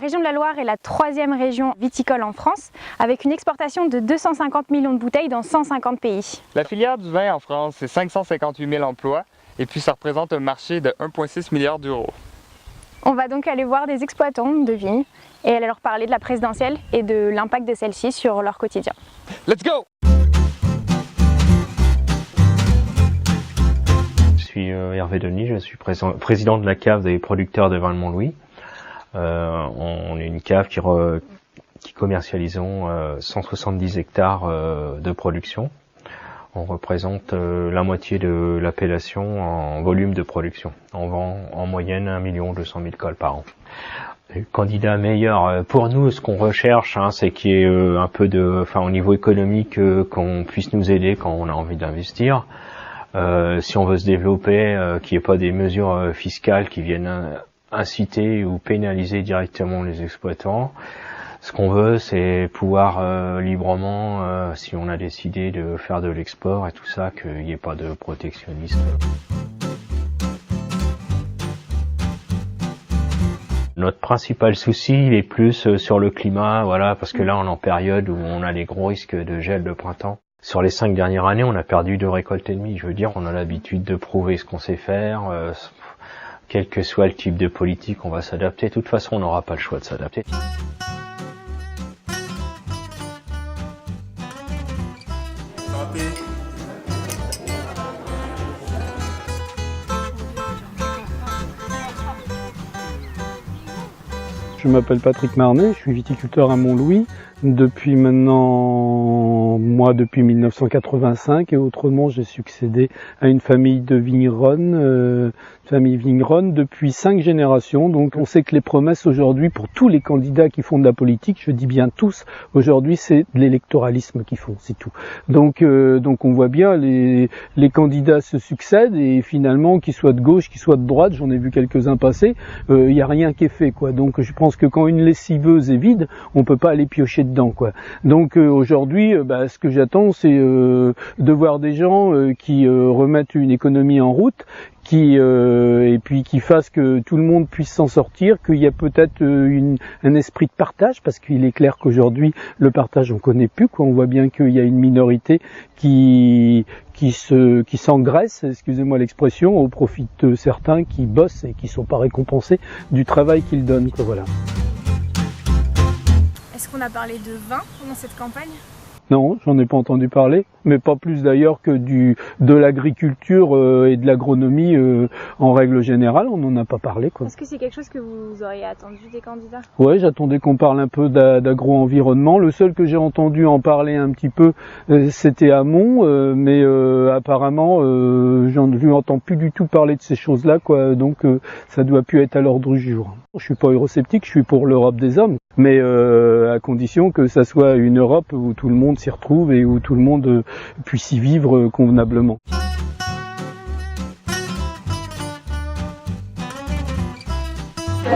région de la Loire est la 3e région viticole en France, avec une exportation de 250 millions de bouteilles dans 150 pays. La filière du vin en France, c'est 558 000 emplois, et puis ça représente un marché de 1,6 milliard d'euros. On va donc aller voir des exploitants de vignes et aller leur parler de la présidentielle et de l'impact de celle-ci sur leur quotidien. Let's go! Je suis Hervé Denis, je suis président de la cave des producteurs de vin de Montlouis. On est une cave qui commercialisons 170 hectares de production. On représente la moitié de l'appellation en volume de production. On vend en moyenne 1 200 000 cols par an. Le candidat meilleur, pour nous, ce qu'on recherche, c'est qu'il y ait un peu au niveau économique, qu'on puisse nous aider quand on a envie d'investir. Si on veut se développer, qu'il n'y ait pas des mesures fiscales qui viennent inciter ou pénaliser directement les exploitants. Ce qu'on veut, c'est pouvoir librement, si on a décidé de faire de l'export et tout ça, qu'il n'y ait pas de protectionnisme. Notre principal souci, il est plus sur le climat, voilà, parce que là, on est en période où on a les gros risques de gel de printemps. Sur les 5 dernières années, on a perdu 2 récoltes et demie. Je veux dire, on a l'habitude de prouver ce qu'on sait faire. Quel que soit le type de politique, on va s'adapter. De toute façon, on n'aura pas le choix de s'adapter. Je m'appelle Patrick Marnet, je suis viticulteur à Montlouis depuis maintenant, depuis 1985, et autrement j'ai succédé à une famille de vignerons, depuis 5 générations. Donc on sait que les promesses aujourd'hui pour tous les candidats qui font de la politique, je dis bien tous, aujourd'hui c'est de l'électoralisme qu'ils font, c'est tout. Donc on voit bien les candidats se succèdent et finalement qu'ils soient de gauche, qu'ils soient de droite, j'en ai vu quelques-uns passer, il n'y a rien qui est fait, quoi. Donc je pense que quand une lessiveuse est vide, on peut pas aller piocher dedans, quoi. Donc aujourd'hui, ce que j'attends, c'est de voir des gens qui remettent une économie en route, et puis qui fassent que tout le monde puisse s'en sortir, qu'il y a peut-être un esprit de partage, parce qu'il est clair qu'aujourd'hui le partage on connaît plus, quoi. On voit bien qu'il y a une minorité qui s'engraisse, excusez-moi l'expression, au profit de certains qui bossent et qui sont pas récompensés du travail qu'ils donnent, quoi, voilà. Est-ce qu'on a parlé de vin pendant cette campagne ? Non, j'en ai pas entendu parler, mais pas plus d'ailleurs que de l'agriculture et de l'agronomie en règle générale, on n'en a pas parlé, quoi. Est-ce que c'est quelque chose que vous auriez attendu des candidats ? Ouais, j'attendais qu'on parle un peu d'agro-environnement. Le seul que j'ai entendu en parler un petit peu, c'était Hamon, mais apparemment, je n'entends plus du tout parler de ces choses-là, quoi. Donc ça doit plus être à l'ordre du jour. Je suis pas eurosceptique, je suis pour l'Europe des hommes, mais à condition que ça soit une Europe où tout le monde s'y retrouve et où tout le monde puisse y vivre convenablement.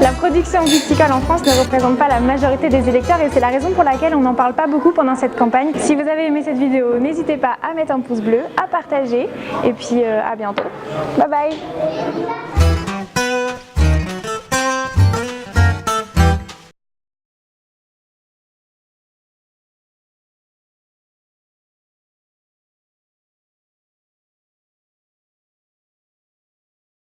La production viticole en France ne représente pas la majorité des électeurs et c'est la raison pour laquelle on n'en parle pas beaucoup pendant cette campagne. Si vous avez aimé cette vidéo, n'hésitez pas à mettre un pouce bleu, à partager et puis à bientôt. Bye bye!